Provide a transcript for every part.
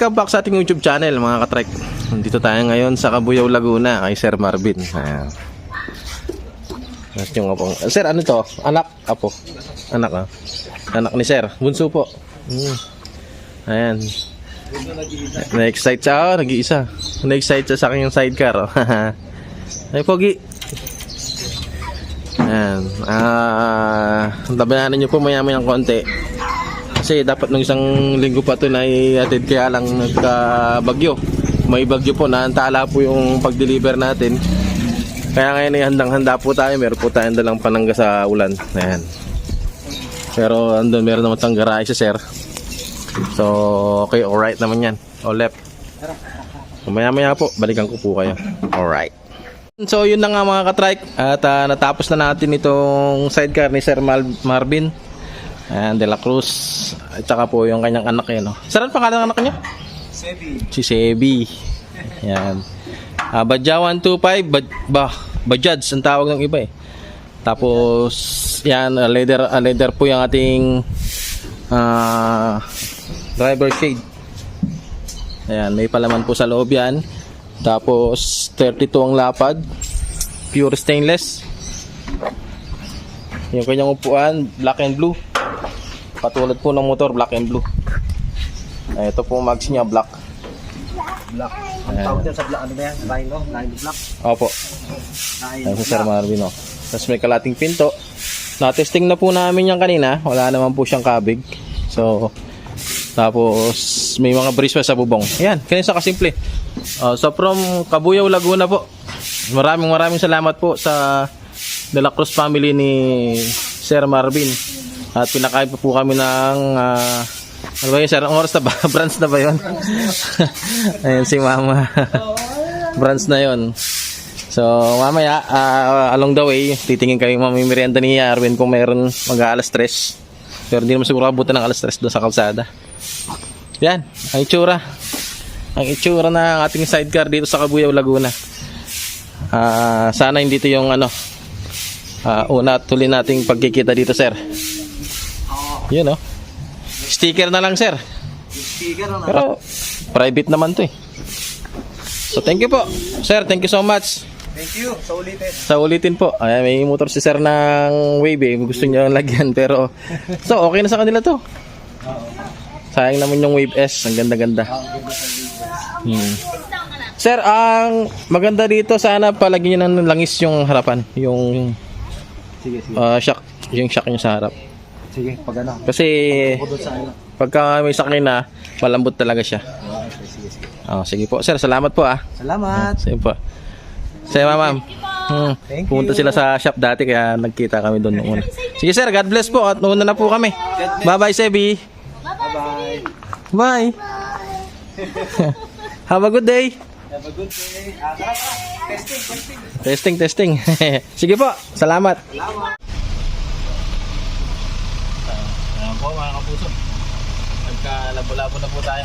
welcome back sa ating YouTube channel mga katrek. Nandito tayo ngayon sa Cabuyao, Laguna kay Sir Marvin. Ayan. Yung apong. Sir, ano to? Anak? Apo? Anak ah. Anak ni Sir. Bunso po. Ayan. Na-excite siya. Nag-iisa. Na-excite siya sa aking sidecar. Ay, pogi. Ayan. Tabayanan nyo po maya-mayang konti. Kasi dapat nung isang linggo pa ito na i-attend, kaya lang nagka-bagyo. May bagyo po, naantala po yung pag-deliver natin. Kaya ngayon ay handang-handa po tayo. Meron po tayong dalang panangga sa ulan. Ayan. Pero andun meron naman tayong garahe si Sir. So okay, alright naman yan. O left. So maya-maya po, balikan ko po kayo. Alright. So yun na nga mga katrike. At natapos na natin itong sidecar ni Sir Marvin. Ayan, De La Cruz. At saka po yung kanyang anak yun. No? Saan pangalan ng anak niya? Sebi. Si Sebi. Ayan. Badja 125. Bajads ang tawag ng iba eh. Tapos, yan, leather po yung ating driver shade. Ayan, may palaman po sa loob yan. Tapos, 32 ang lapad. Pure stainless. Yung kanyang upuan, black and blue. Patulad po ng motor, black and blue. Ito po mags niya, black. Black. Ang tawag dyan sa black, ano ba yan? Rhino? Rhino black? Opo. Ayan si Sir Marvin, oh. Tapos may kalating pinto. Na-testing na po namin yan kanina. Wala naman po siyang kabig. So, tapos may mga briswa sa bubong. Ayan, kanina kasimple. So from Cabuyao, Laguna po. Maraming salamat po sa De La Cruz family ni Sir Marvin. At pinakain po kami ng ano ba yun, Sir? Ang oras na ba? Branch na ba yun? Ayun si Mama. Branch na yun. So mamaya along the way titingin kami mamimerienda ni Arwin kung meron mag-aalas 3. Pero hindi naman siguro abutan ng alas 3 doon sa kalsada. Yan, ang itsura. Ang itsura ng ating sidecar dito sa Cabuyao, Laguna. Sana hindi ito yung una at huli nating pagkikita dito, Sir. Yun, no? Sticker na lang, Sir. Sticker na. Pero private naman to eh. So thank you po, Sir. Thank you so much. Thank you. Sa ulitin. Sa ulitin po. Ay, may motor si Sir ng Wave eh. Gusto niya lagyan pero so okay na sa kanila to. Sayang naman yung Wave S. Ang ganda-ganda. Sir, ang maganda dito sana palagyan niyo ng langis yung harapan. Yung sige. shock. Yung shock niya sa harap. Sige, pag ano. Kasi pagka may sakay na, malambot talaga siya. Sige. Sige po, Sir. Salamat po ah. Salamat. Sige po. Sige, ma'am. Pumunta sila sa shop dati kaya nagkita kami doon noon. Sige, Sir. God bless po. At noon na po kami. Bye-bye, Sebi. Bye-bye. Bye. Have a good day. Have a good day. Testing. Sige po. Salamat. Ayan po mga kapuso. Nagkalabo-labo na po tayo.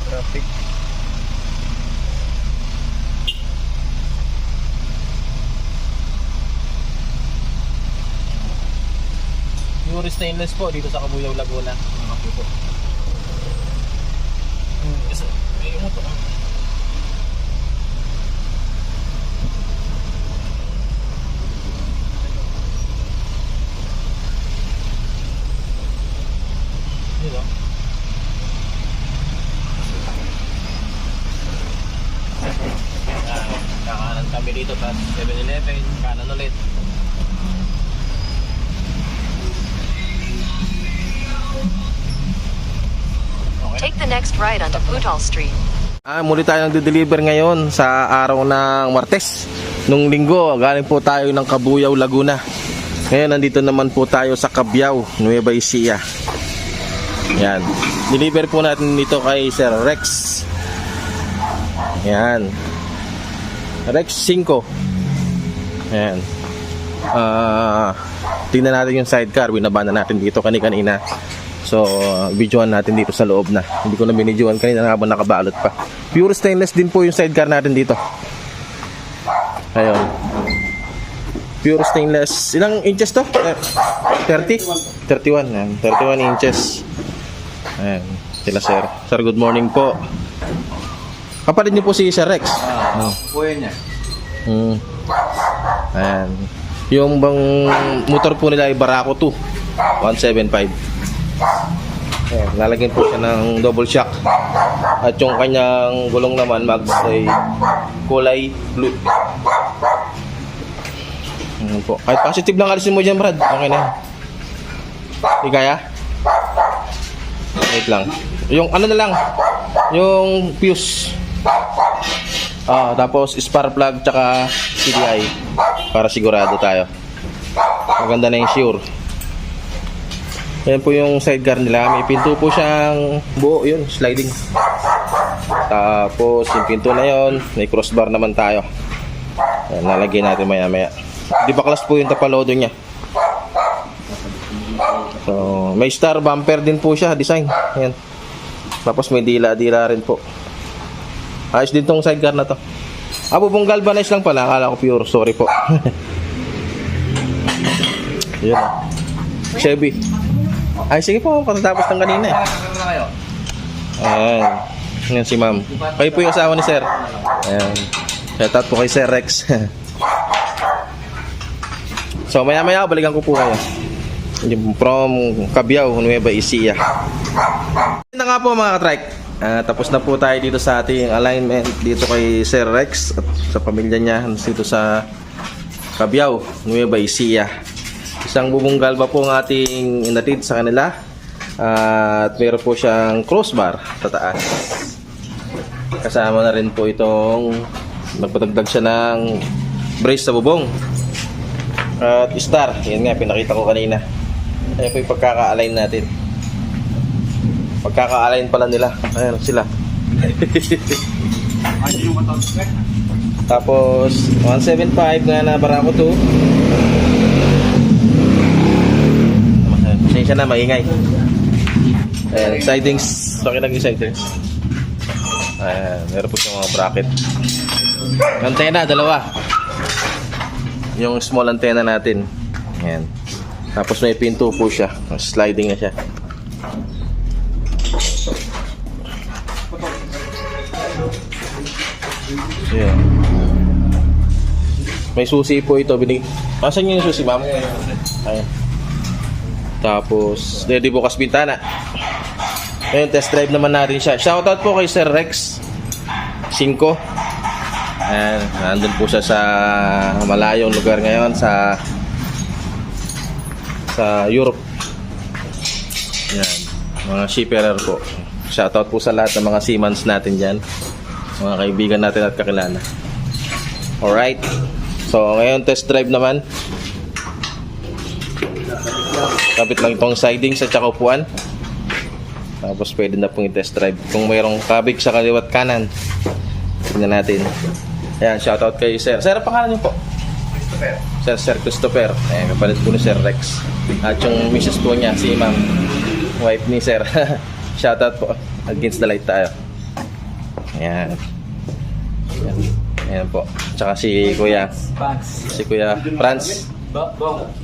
Traffic. Pure stainless po dito sa Cabuyao, Laguna. Mga kapuso. May mo to. Dito. Kakanan kami dito, tapos 7-Eleven, kanan ulit. Take the next right onto Putol Street. Muli tayo nagde-deliver ngayon sa araw ng Martes. Nung linggo, galing po tayo ng Cabuyao, Laguna. Ngayon, nandito naman po tayo sa Cabiao, Nueva Ecija. Yan. Deliver po natin dito kay Sir Rex. Yan. Rex 5. Yan. Tingnan natin yung sidecar. Binaba na natin dito kanina. So, videoan natin dito sa loob na. Hindi ko na binidyoan kanina habang nakabalot pa. Pure stainless din po yung sidecar natin dito. Ayun. Pure stainless. Ilang inches to? 30? 31. Yan. 31 inches. Ayan. Sila sir. Sir, good morning po. Kapatid niyo po si Sir Rex. Kuya niya. Ayan. Yung bang motor po nila ay Barako 2 175. Ayan, lalagyan po siya ng double shock. At yung kanyang gulong naman Max ay kulay blue. Ayan po. Kahit positive lang alisin mo dyan, Brad. Okay na yan. Hindi kaya? Wait lang. Yung ano na lang, yung fuse. Tapos spark plug tsaka CDI para sigurado tayo. Maganda na yung sure. Yan po yung sidecar nila. May pinto po siyang buo, yun, sliding. Tapos yung pinto na yun, may crossbar naman tayo. Yan, lalagyan natin maya maya. Di ba class po yung tapalodo niya. So, may star bumper din po siya, design. Yan. Tapos may dila-dila rin po. Ayos din tong sidecar na to. Bubong galvanize lang pala. Akala ko pure. Sorry po. Yun. Chevy. Ay, sige po. Patatapos ng kanina eh. Ayan. Yan si ma'am. Kayo po yung asawa ni sir. Ayan. Shout out po kay Sir Rex. So, maya-maya balikan ko po kayo. From Cabiao, Nueva Ecija. Ito nga po mga katrike. Tapos na po tayo dito sa ating alignment dito kay Sir Rex at sa pamilya niya dito sa Cabiao, Nueva Ecija. Isang bubong galva po ang ating inatid sa kanila. At meron po siyang crossbar sa taas. Kasama na rin po itong nagpatagdag siya ng brace sa bubong. At star, yan nga pinakita ko kanina. Ayan po yung pagkaka-align natin. Pagkaka-align pala nila. Ayan sila. Tapos 175 nga na Barako 2. Pasensya na, maingay. Ayan, sidings. Pakilag yung sidings. Ayan, meron po siyang mga bracket. Antena, dalawa. Yung small antenna natin. Ayan. Tapos may pinto po siya. Sliding na siya. Ayan. May susi po ito. Asan yung susi, ma'am? Ayan. Tapos, ready bukas bintana. Ngayon, test drive naman natin siya. Shoutout po kay Sir Rex 5. Ayan, nandun po siya sa malayong lugar ngayon sa Europe. Ayan, mga shipper po. Shoutout po sa lahat ng mga seamans natin dyan, mga kaibigan natin at kakilala. Alright, so ngayon test drive naman. Kapit lang itong sidings at saka upuan. Tapos pwede na pong i-test drive. Kung mayroong kabig sa kaliwat kanan, tingnan natin. Ayan, shoutout kay Sir. Sir, pangalan niyo po? Christopher. Sir Christopher. Ayan, kapalit po ni Sir Rex. At yung misis po niya, si Ma'am, wife ni Sir. Shoutout po. Against the light tayo. Ayan. Ayan, ayan po. Tsaka si Kuya. Si Kuya Franz.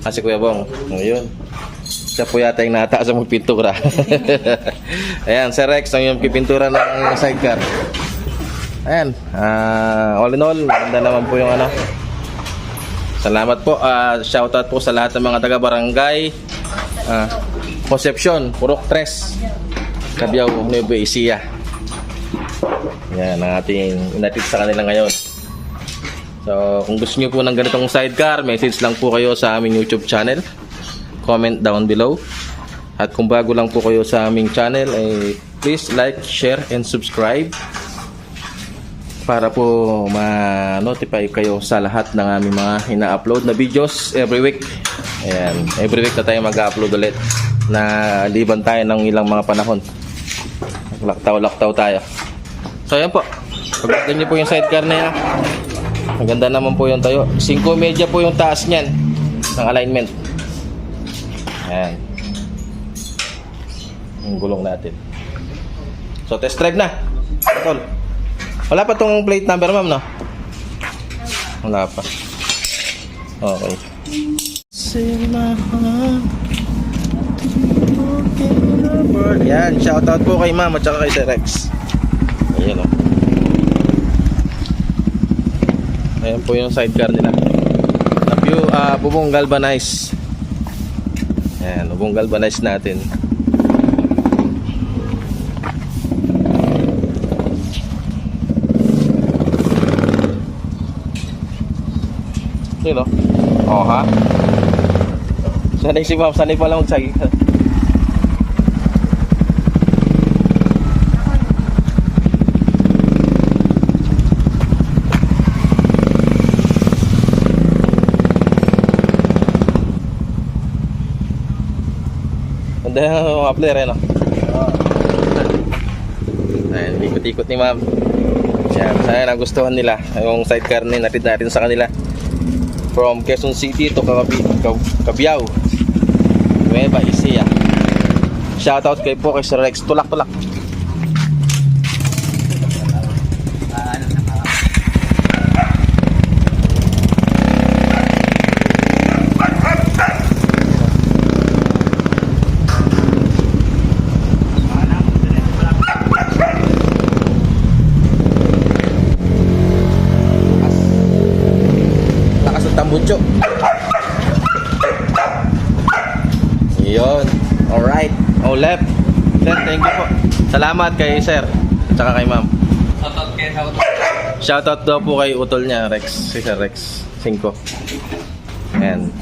Si Kuya Bong. Ngayon. Siya po yata yung nataas sa magpintura. Ayan, Sir Rex, ang yung pipintura ng sidecar. Ayan, all in all, maganda naman po yung ano. Salamat po, shoutout po sa lahat ng mga taga-barangay Concepcion, Purok 3, Cabiao, Nueva Ecija. Yan ang ating inatid sa kanila ngayon. So, kung gusto nyo po ng ganitong sidecar, message lang po kayo sa aming YouTube channel. Comment down below. At kung bago lang po kayo sa aming channel, please like, share, and subscribe para po ma-notify kayo sa lahat ng aming mga ina-upload na videos every week. Ayan, every week na tayo mag-upload ulit na liban tayo ng ilang mga panahon. Laktaw-laktaw tayo. So ayan po, pagkakita nyo po yung sidecar na yan. Maganda naman po yung tayo. 5 po yung taas nyan ng alignment. Ayan, yung gulong natin. So test drive na. Tol, wala pa tong plate number, ma'am, no? Wala pa. Okay. Say my heart. Bird. Yan, shoutout po kay ma'am at saka kay Sir Rex. Ayan o. Ayan po yung sidecar nila. Bubong galvanize. Ayan, bubong galvanize natin. Yun o. Oh ha. Sanay si ma'am, sanay pala magsagi. Ganda yung mga player, ano? Ayan, ikot-ikot ni ma'am. Ayan, sana nagustuhan nila yung sidecar na natin natin sa kanila. From Quezon City to Cabiao, Nueva Ecija. Shoutout kay po kay Sir Rex. Tulak-tulak. Tambutso. Yun. Alright. Oh, left. Sir, thank you po. Salamat kay Sir. At saka kay ma'am. Shoutout daw po kay utol niya, Rex. Si Sir Rex. 5. Ayan.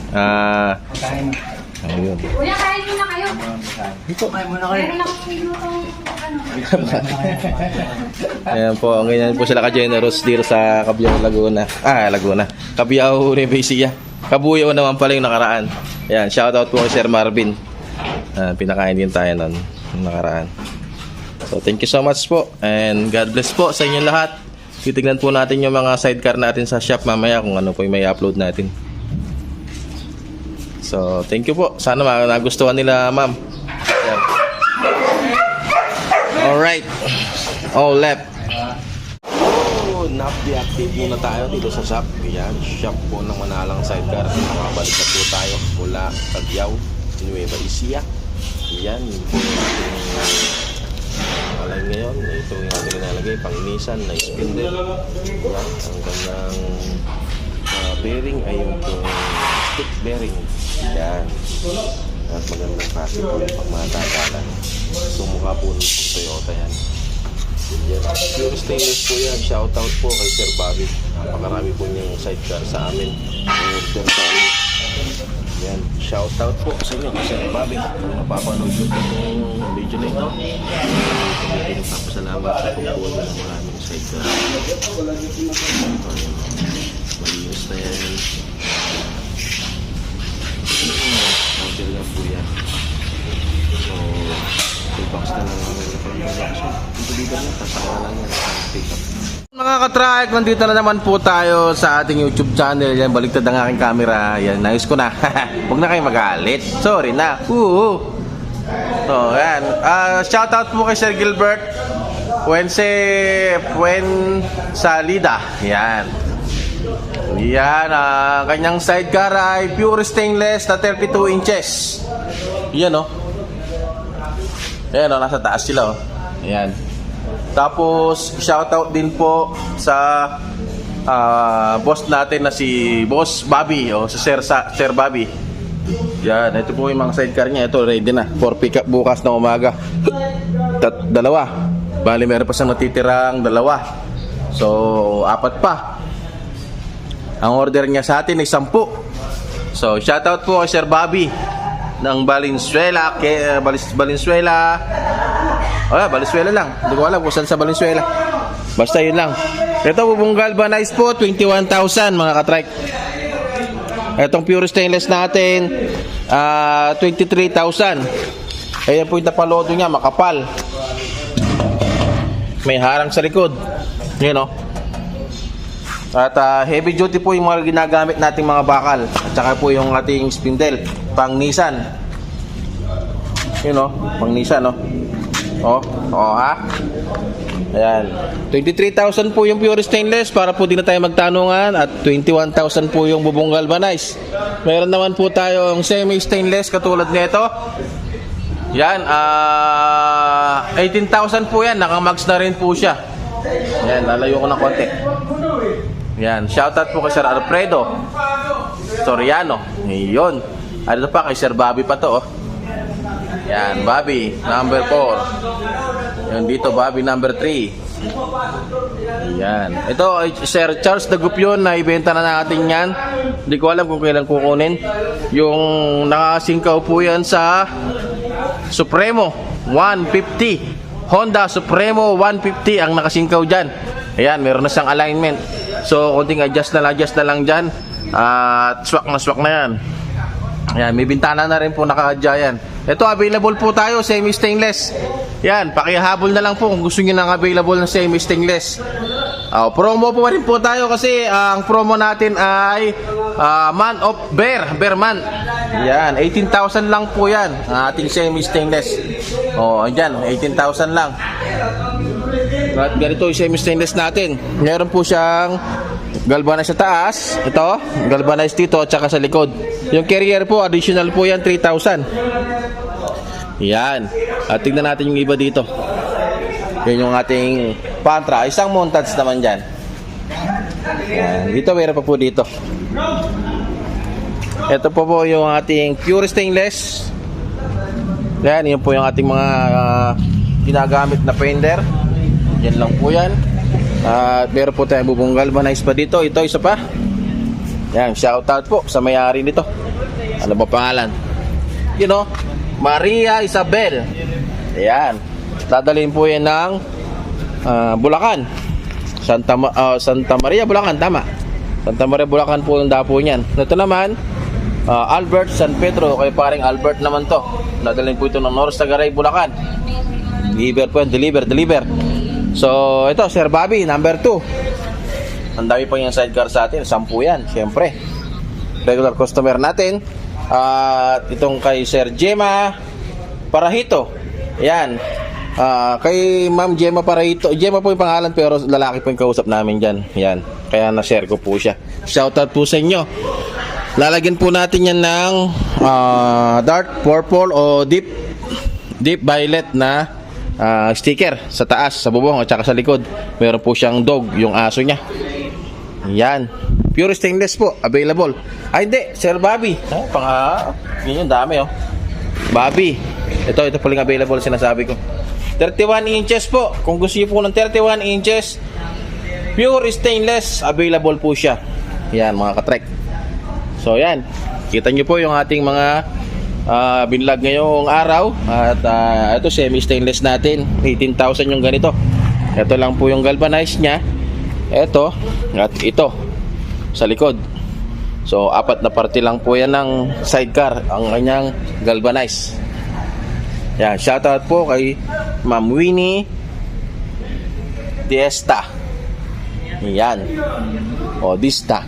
Ayun. Kuya, kain muna kayo. Dito, kain muna kayo. Meron akong minutong Ayan po, ang ganyan po sila ka-generous dito sa Cabiao, Laguna. Laguna. Cabiao, Nueva Ecija. Kabuyaw naman pala yung nakaraan. Ayan, shoutout po kay Sir Marvin. Pinakain din tayo nun yung nakaraan. So, thank you so much po. And God bless po sa inyo lahat. Titignan po natin yung mga sidecar natin sa shop mamaya kung ano po yung may upload natin. So, thank you po. Sana nagustuhan nila, ma'am. Ayan. Alright. All left. Nap-deactive muna tayo dito sa shop. Ayan, shop po ng Manalang Sidecar. Nakabalik na po tayo mula Cabiao, Nueva Ecija. Ayan, yun po yung ating alay ngayon. Ito yung ating nilalagay, pang-inisan na spindle. Ayan, ang kanyang bearing ay yung stick bearing. Ayan. At magandang klase po yung pagmatatalan. Sumukha po ng Toyota yan. Yan. Pure stainless po yan. Shoutout po kay Sir Bobby. Napakarami po niyang sidecar sa amin. Order sa amin. Yan. Shoutout po sa inyo kay Sir Bobby. Kung napapanood nyo po itong video na ito, nagpapasalamat sa pagkuha ng maraming sidecar. Malinis na yan. Order na po yan. So, box na lang kami na pag-production. Dito na, tasama lang yan sa pick-up. Mga ka-trike, nandito na naman po tayo sa ating YouTube channel. Yan, baliktad ang aking camera. Yan, nais ko na. Huwag na kayo magalit. Sorry na. So, yan. Shoutout po kay Sir Gilbert Salida. Yan. Yan, kanyang sidecar ay pure stainless na 32 inches. Yan, oh. Ayan, nasa taas sila, oh. Ayan. Tapos, shoutout din po sa boss natin na si Boss Bobby, o si Sir Bobby. Yan, ito po yung mga sidecar niya. Ito, ready na for pick up bukas ng umaga. Dalawa. Bali, meron pa siyang natitirang 2. So, 4 pa. Ang order niya sa atin ay 10. So, shoutout po kay Sir Bobby ng Valenzuela, Valenzuela. Valenzuela lang. Hindi ko alam kung saan sa Valenzuela. Basta yun lang. Ito, bubong galvanized po, 21,000 mga katrike. Itong pure stainless natin, 23,000. Ayan po yung tapalodo niya, makapal. May harang sa likod. Yun, o. At heavy duty po yung mga ginagamit nating mga bakal. At saka po yung ating spindle pang Nissan. Yun, o, pang Nissan, o. Ha? Ayan. 23,000 po yung pure stainless para po di na tayo magtanungan. At 21,000 po yung bubong galvanized. Meron naman po tayong semi stainless katulad nito. Yan, 18,000 po yan. Nakamags na rin po siya. Yan, lalayo ko ng konti. Yan, shoutout po kay Sir Alfredo Soriano. Yun. Ano pa, kay Sir Bobby pa to, oh. Yan, Bobby, number 4. Yan dito, Bobby, number 3. Yan. Ito, Sir Charles Dagup yun, na ibenta na natin yan. Hindi ko alam kung kailan kukunin. Yung nakasingkaw po yan sa Supremo 150. Honda Supremo 150 ang nakasingkaw dyan. Ayan, meron na siyang alignment. So, konting adjust na lang dyan. At swak na yan. Ayan, may bintana na rin po nakakadya yan. Ito, available po tayo, semi-stainless. Yan, pakihabol na lang po kung gusto nyo ng available na semi-stainless. Promo po rin po tayo kasi ang promo natin ay Man of Bear Man. Yan, 18,000 lang po yan, ang ating semi-stainless. Ayan, 18,000 lang. At ganito yung semi-stainless natin. Meron po siyang galvanized sa taas, ito, galvanized dito at saka sa likod. Yung carrier po, additional po yan, 3,000. Yan. At tignan natin yung iba dito. Yan yung ating pantra. Isang montage naman dyan. Yan. Dito, meron pa po dito. Ito po yung ating pure stainless. Yan, yun po yung ating mga ginagamit na fender. Yan lang po yan. At meron po tayong bubong galvanized pa dito. Ito, isa pa. Yan, shoutout po sa may-ari nito. Ano ba pangalan? You know, Maria Isabel. Ayan. Dadalhin po yan ng Bulacan. Santa Maria, Bulacan, tama. Santa Maria, Bulacan po yung dapo niyan. Ito naman, Albert San Pedro. Kay paring Albert naman to. Dadalhin po ito ng North Tagaray, Bulacan. Deliver po yan, deliver. So, ito, Sir Bobby, number 2. Ang dami pa yung sidecar sa atin. 10 yan, syempre. Regular customer natin. At itong kay Sir Gemma Parahito. Yan. Kay Ma'am Gemma Parahito. Gemma po yung pangalan pero lalaki po yung kausap namin dyan. Yan. Kaya na-share ko po siya. Shoutout po sa inyo. Lalagyan po natin yan ng dark purple o deep violet na sticker sa taas, sa bubong at saka sa likod. Meron po siyang dog, yung aso niya. Yan. Pure stainless po, available. Ay hindi, Sir Bobby. Yun yung dami, oh. Bobby. Ito paling available, sinasabi ko. 31 inches po. Kung gusto niyo po ng 31 inches, pure stainless, available po siya. Yan, mga katrek. So, yan. Kita niyo po yung ating mga binlog ngayong araw. At ito, semi-stainless natin. 18,000 yung ganito. Ito lang po yung galvanized niya. Ito at ito sa likod. So 4 na parte lang po yan ng sidecar, ang kanyang galvanized. Yan, shoutout po kay Ma'am Winnie Diesta. Yan. Dista.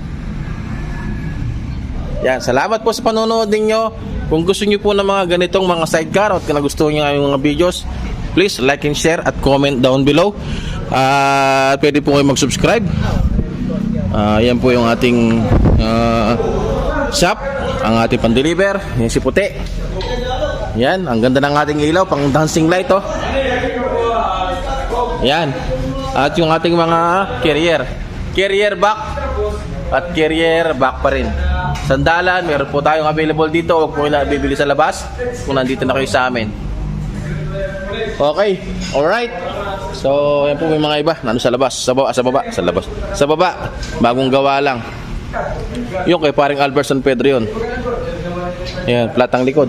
Yan, salamat po sa panonood ninyo. Kung gusto niyo po ng mga ganitong mga sidecar at kung gusto niyo ng mga videos, please like and share at comment down below. Pwede po kayo mag-subscribe. Yan po yung ating shop, ang ating pan-deliver. Yan si Puti. Yan, ang ganda ng ating ilaw, pang dancing light, oh. Yan. At yung ating mga carrier back at carrier back pa rin. Sandalan, meron po tayong available dito. Huwag po na bibili sa labas kung nandito na kayo sa amin. Okay, alright. So, yan po may mga iba. Nandun sa labas, sa baba. Bagong gawa lang. Yung kay paring Albert San Pedro yun. Yan, platang likod.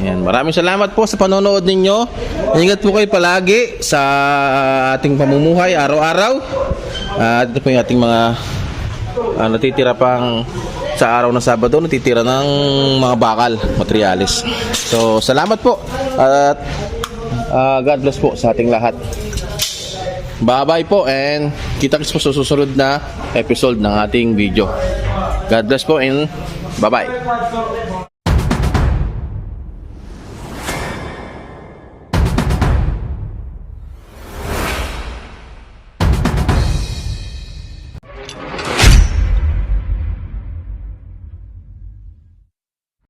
Yan, maraming salamat po sa panonood ninyo. Ingat po kayo palagi sa ating pamumuhay araw-araw. Ito po yung ating mga natitira pang sa araw ng Sabado, natitira ng mga bakal, materialis. So, salamat po. At God bless po sa ating lahat. Bye-bye po and kita-kits po sa susunod na episode ng ating video. God bless po and bye-bye.